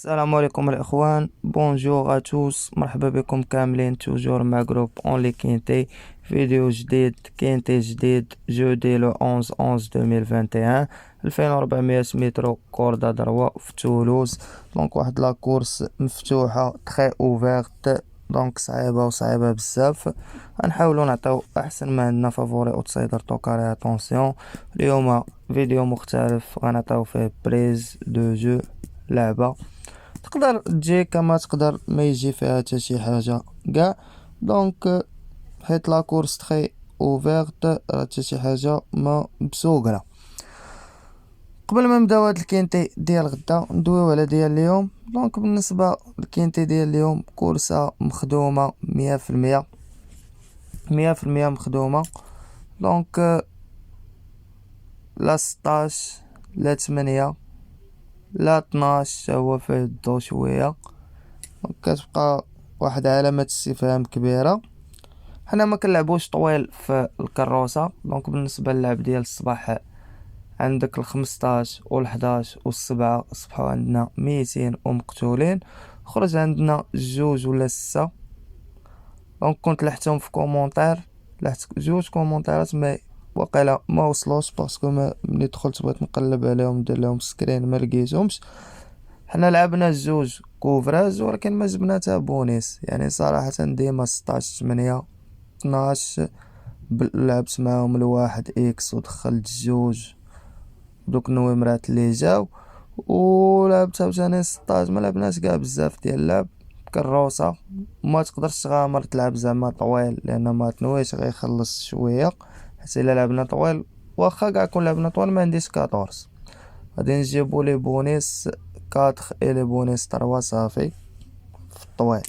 السلام عليكم الاخوان، بونجور ا توس، مرحبا بكم كاملين توجور مع جروب اونلي كينتي. فيديو جديد، كينتي جديد، جودي لو 11 2021 2400 متر كوردا دروا في تولوز. دونك واحد لا كورس مفتوحه تري اوفيرت، دونك صعيبه بزاف. غنحاولوا نعطيو احسن ما عندنا فافوري اوتسايدر توكاري. اتونسيون، اليوم فيديو مختلف غنعطيو فيه بريز دو جو، لعبه تقدر تجي كما تقدر ما يجي فيها حتى شي حاجه كاع. دونك حيت لا كورس تري اوفيرت، حتى شي حاجه ما مسوقره. قبل ما نبداو هاد الكينتي ديال غدا ندويو على ديال اليوم. دونك بالنسبه للكينتي ديال اليوم، كورسه مخدومه 100%، 100% مخدومه. دونك لا 16 لا 8 لا 12 هو فيه الضو شويه. كتبقى واحد علامة استفهام كبيرة. حنا ما كنلعبوش طويل في الكروسة. دونك بالنسبة للعب ديال الصباح، عندك الخمسطاش والحداش والسبعة صبحو عندنا 200 ومقتولين، خرج عندنا جوج ولا 6. دونك كنت لحتهم في كومونتير، لحت جوج كومونتيرات ما وقيلا ما وصلوش، باسكو ملي دخلت بغيت نقلب عليهم ندير لهم سكرين ما لقيتهمش. حنا لعبنا جوج كوفراج ولكن ما جبنا تا بونيس. يعني صراحة ديما 16 8 12 لعبت معاهم الواحد اكس ودخلت جوج دوك النويمرات اللي جاو، ولعبت عاوتاني 16. ما لعبناش كاع بزاف ديال اللعب كروسة. ما تقدرش تغامر تلعب زعما طويل لان ما تنويش غيخلص شوية. حيت الا لعبنا طويل، واخا كاع كون لعبنا طويل ما عنديش 14، غادي نجيبو لي بونيس 4 اي لي بونيس 3 صافي في الطويل.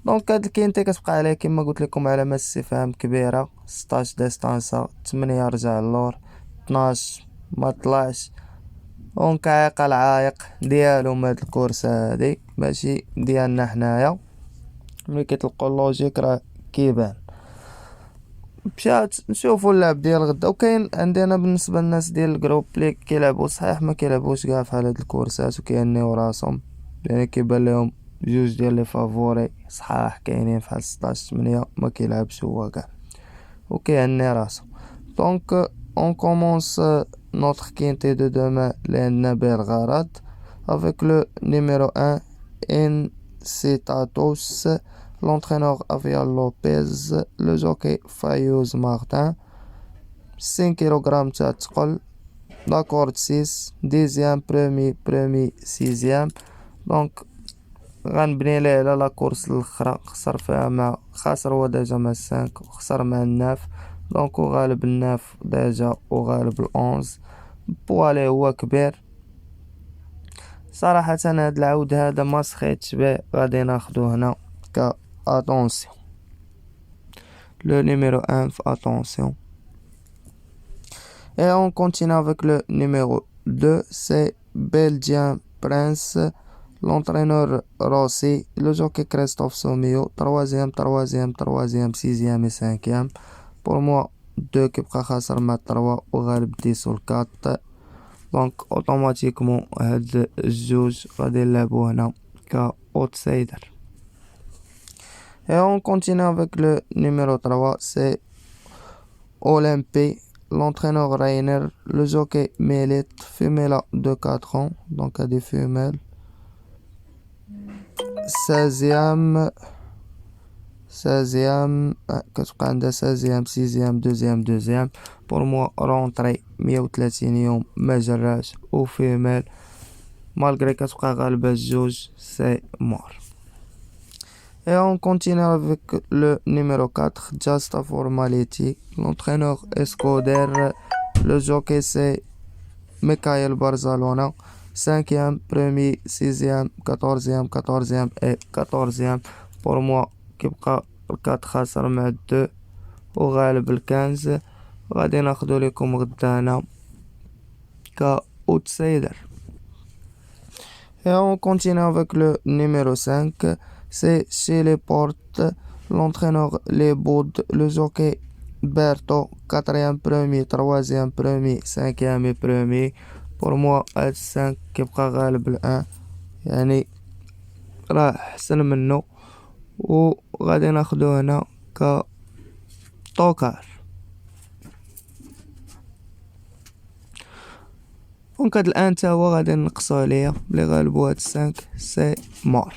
دونك هاد الكينتي كتبقى عليه كما قلت لكم علامة استفهام كبيرة. 16 ديستانسا، 8 رجع اللور، 12 ما طلعش. دونك عايق العايق ديالهم هاد الكورسة هادي ماشي ديالنا حنايا. ملي كيطلقوا اللوجيك راه كيبان. مشات نشوفوا اللعب ديال غدا. وكاين عندنا بالنسبه للناس ديال الجروب اللي كيلعبوا صحيح ما كيلعبوش كاع فحال هاد الكورسات وكيهنيو راسهم، يعني كيبان لهم جوج ديال لي فافوري صحاح كاينين فحال 16 8 ما كيلعبش هو كاع وكيهني راسو. دونك اون كومونس نوتر كينتي دو دومان اللي عندنا به الغرض افيك لو نيميرو 1 ان سيتاتوس، l'entraîneur Avial Lopez, le jockey Fayez Martin. 5 kg تاع الثقل، لا كورد 6 ديزيام برومي سيزيام. دونك غنبني ليه على لا كورس الاخرى خسر فيها مع خاسر هو ديجا مع 5 وخسر مع الناف. دونك وغالب الناف ديجا وغالب الأونز. بوالي هو كبير صراحة. هاد العود هذا ما سخيتش به، غادي ناخدو هنا ك attention. Le numéro 1, attention. Et on continue avec le numéro 2, c'est Belgien Prince, l'entraîneur Rossi, le jockey Christophe Somio, troisième, sixième et cinquième. Pour moi, 2 qui prend خاسر مع 3 وغالب 10 و 4. Donc automatiquement هاد الجوج غادي نلعبو هنا ك outsider. Et on continue avec le numéro 3, c'est Olympie, l'entraîneur Rainer, le jockey Mélite, femelle de 4 ans, donc à des femelles. 16e, 16e, كتبقى عندها 16e 6e 2e 2e. pour moi rentrée 130 يوم ما جراش وفيميل مالغري كتبقى غالبة الجوج سي مور. Et on continue avec le numéro 4, Just a Formality, l'entraîneur Escoder, le jockey c'est Mikhail Barzalona, 5e, premier, 6e, 14e et 14e. Pour moi, كيبقى 4 خاسر مع 2 وغالب 15. غادي ناخدو لكم غدانا ك outsider. Et on continue avec le numéro 5, c'est chez les portes, l'entraîneur Les Boudes, le jockey Berto, 4e premier, 3e premier, 5e et premier. Pour moi, H5 qui prend le 1 يعني راه احسن منه، وغادي ناخدو هنا كطوكار. دونك هاد الان تا هو غادي نقصو عليا بلي غالبو هاد 5 سي مور.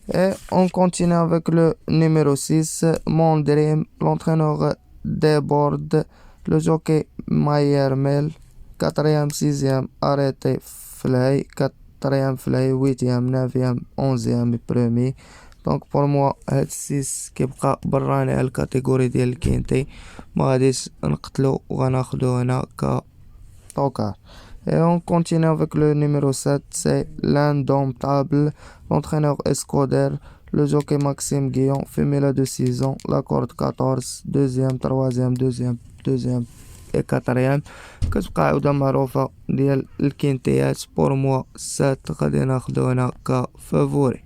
Et on continue avec le numéro 6, Mon Dream. L'entraîneur déborde. Le jockey Mayermel. 4e, 6e, arrêté Fly. 4e Fly, 8e, 9e, 11e et premier. Donc pour moi هاد 6 كيبقى براني على الكاتيجوري ديال الكينتي، ما غاديش نقتلو وغناخدو هنا كطوكار. Et on continue avec le numéro 7, c'est l'indomptable. L'entraîneur Escoder, le jockey Maxime Guillon, femelle de 6 ans, la corde 14, deuxième, troisième, deuxième et quatrième. كتبقى عودة معروفة ديال الكينتيات. بور موا 7 غادي ناخدو هنا كفافوري.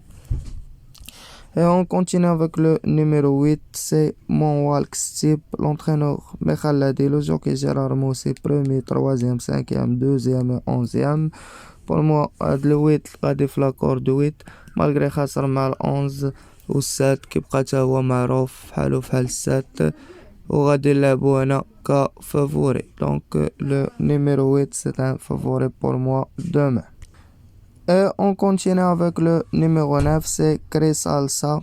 Et on continue avec le numéro 8, c'est Mon Walk Steep. L'entraîneur Mekhaladi, le jockey Gérard Moussi, premier, troisième, cinquième, deuxième et 11e. Pour moi, le 8 غادي في لاكور دو 8 malgré خسر مع 11 و 7 كيبقى تا هو معروف بحالو بحال 7 وغادي نلعبو هنا كفافوري. Donc le numéro 8 c'est un favori pour moi demain. Et on continue avec le numéro 9, c'est Chris Alsa.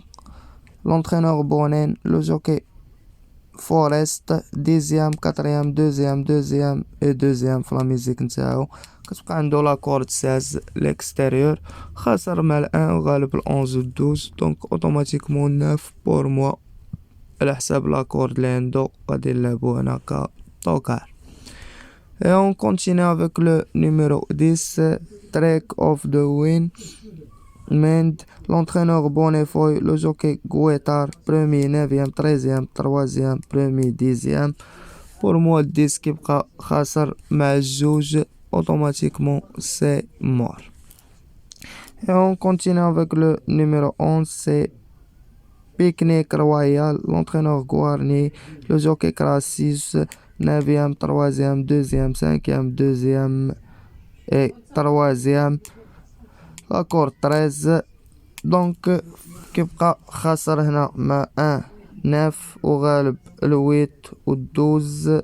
L'entraîneur Bonen, le jockey Forest, 10e, 4e, 2e et 2e في لا ميزيك نتاعو. كتبقى عندو لاكورد 16 l'extérieur، خاسر مع 1 وغالب 11 و 12. دونك اوتوماتيكمون 9 بور موا على حساب لاكورد اللي عندو غادي نلعبو هنا كطوكار. Et on continue avec le numéro 10, Trek of the Wind. Mend, l'entraîneur Bonnefoy, le jockey Guettard, premier, 9e, 13e, 3e, premier, 10e. Pour moi, le 10 qui est khasar ma juge, automatiquement, c'est mort. Et on continue avec le numéro 11, c'est Picnic Royal, l'entraîneur Guarni, le jockey Crassus, 9e, 3e, 2e, 5e, 2e et 3e. L'accord 13. Donc كيبقى خاسر هنا مع 1 9 وغالب 8 و 12.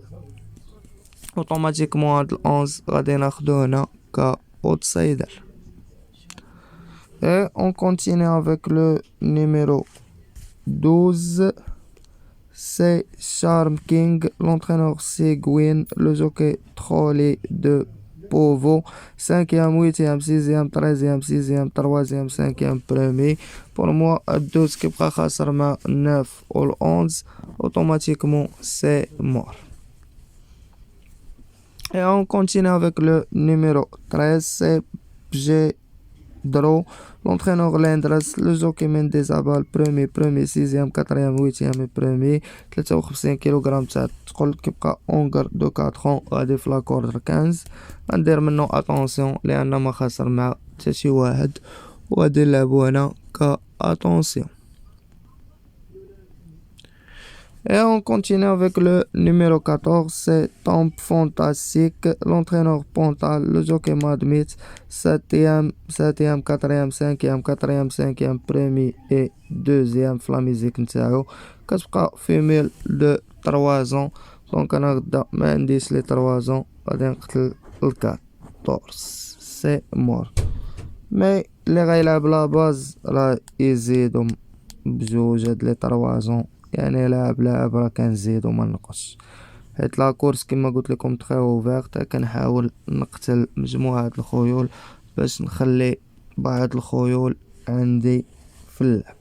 اوتوماتيكمون هاد 11 غادي ناخدو هنا كاوتسايدر. Et on continue avec le numéro 12, c'est Charm King, l'entraîneur Seguin, le jockey Trolley de Povo, 5e, 8e, 6e, 13e, 6e, 3e, 5e, premier. Pour moi, 12 qui est khasar ma 9 ou 11, automatiquement c'est mort. Et on continue avec le numéro 13, c'est G. Draw, l'entraîneur Lendres, le jockey Mendes Abal, premier, 6e, 4e, 8e et premier. 53 kg تاع تقول كيبقى اونغر دو 4 ans غادي في لاكوردر 15. غندير منو اتونسيون لان ما خاسر مع حتى شي واحد وغادي نلعبو هنا اتونسيون. Et on continue avec le numéro 14, c'est Temp Fantastique, l'entraîneur Pontal, le jockey Madmit, 7e, 4e, 5e, 4e, 5e, premier et 2e في la musique نتاعو. كتبقى femelle de 3 ans. دونك انا غدا ما عنديش لي 3 ans غادي نقتل ال 14 سي مور. مي اللي غيلعب لا باز راه يزيدو بجوج هاد لي 3 ans، يعني لاعب راه كنزيدو ما نقصش، حيت لا كورس كما قلت لكم تري اوفيرت. كنحاول نقتل مجموعة الخيول باش نخلي بعض الخيول عندي في اللعب،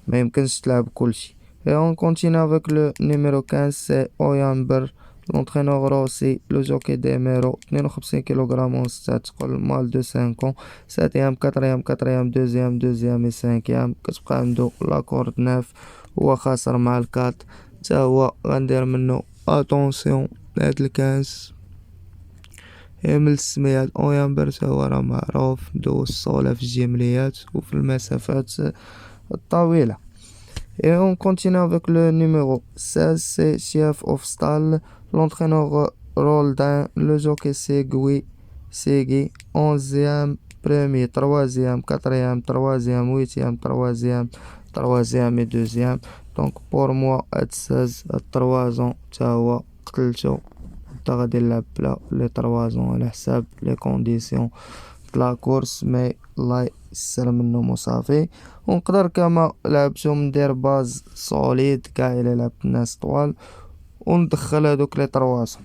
ما يمكنش تلعب كلشي. Et on continue avec le numéro 15, c'est Oyamber, l'entraîneur Rossi, le jockey Demero, 52 kg en stade, mal de 5 ans, 7e, 4e, 4e, 2e et 5e. كتبقى عنده لاكورد 9 هو خاسر مع الكات، تا هو غندير منو اتونسيون لهاد الكاس. من السميات اويامبر تا هو راه معروف دوز الصولة في الجمليات وفي المسافات الطويلة. Et on continue avec le numéro 16, c'est Chef of Stall, l'entraîneur Roldan, le jockey Segui, 11e, premier, troisième, quatrième, troisième, huitième, troisième et deuxième. Donc pour moi هاد 16 هاد 3 ans تا هو قتلتو. انت غادي نلعب بلا لي 3 ans على حساب لي كونديسيون لا كورس، مي الله يسر منهم وصافي. ونقدر كما لعبتو ندير باز سوليد كاع الا لعبت الناس طوال وندخل هادوك لي 3 ans.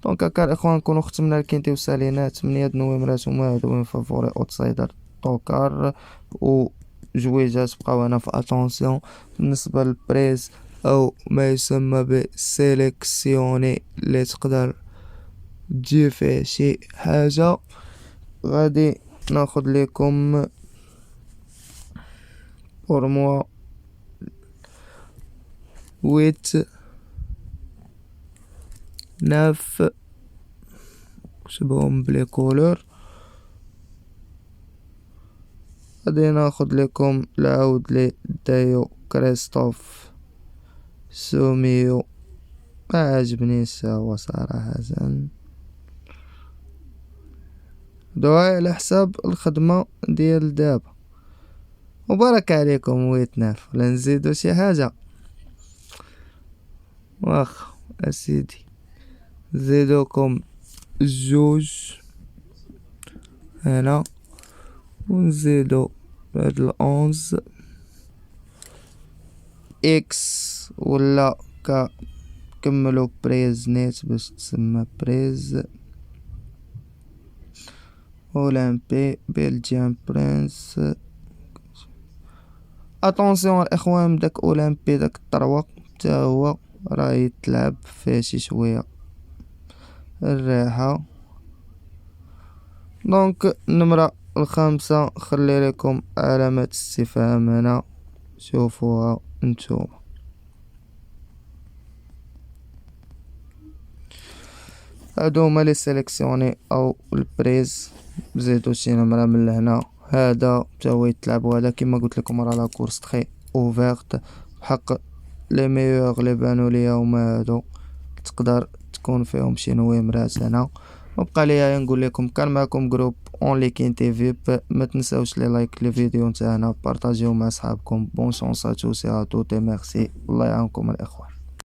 دونك هكا الاخوان نكونو ختمنا الكينتي وسالينات 8 نويمرات هما هادو من فافوري اوتسايدر طوكار و جويجات بقاو هنا في اتونسيون. بالنسبه للبريز او ما يسمى بسيليكسيوني اللي تقدر تجي فيه شي حاجه، غادي ناخد لكم pour moi 8 9 شبهم بلي كولور. غادي ناخد لكم العود لي دايو كريستوف سوميو، ما عجبنيش هو صراحة. دعاء على حساب الخدمة ديال دابا. وبارك عليكم ويتناف ولا نزيدو شي حاجة واخ اسيدي نزيدوكم جوج هنا ونزيدو هاد الأونز اكس ولا كملو بريز نيت باش تسمى بريز اولمبي بلجيان برنس. اتونسيون الاخوان داك اولمبي داك الطروة حتى هو راه يتلعب فيه شي شوية الراحة. دونك النمرة الخامسة خلي لكم علامة استفهام هنا شوفوها نتوما. هادو هما لي سيليكسيوني او البريز. زيدو شي نمرة من لهنا، هذا تا هو يتلعب، وهذا كيما قلت لكم راه لا كورس تخي اوفيرت بحق لي ميور لي بانو ليا هما هادو تقدر تكون فيهم شي نويمرات هنا. وبقى ليا نقول لكم كان معكم جروب اون لي كينتي فيب. ما تنساوش لي لايك لي فيديو نتاعنا، بارطاجيو مع صحابكم. بون شونس ا توس ا توت، ميرسي، الله يعاونكم الاخوان.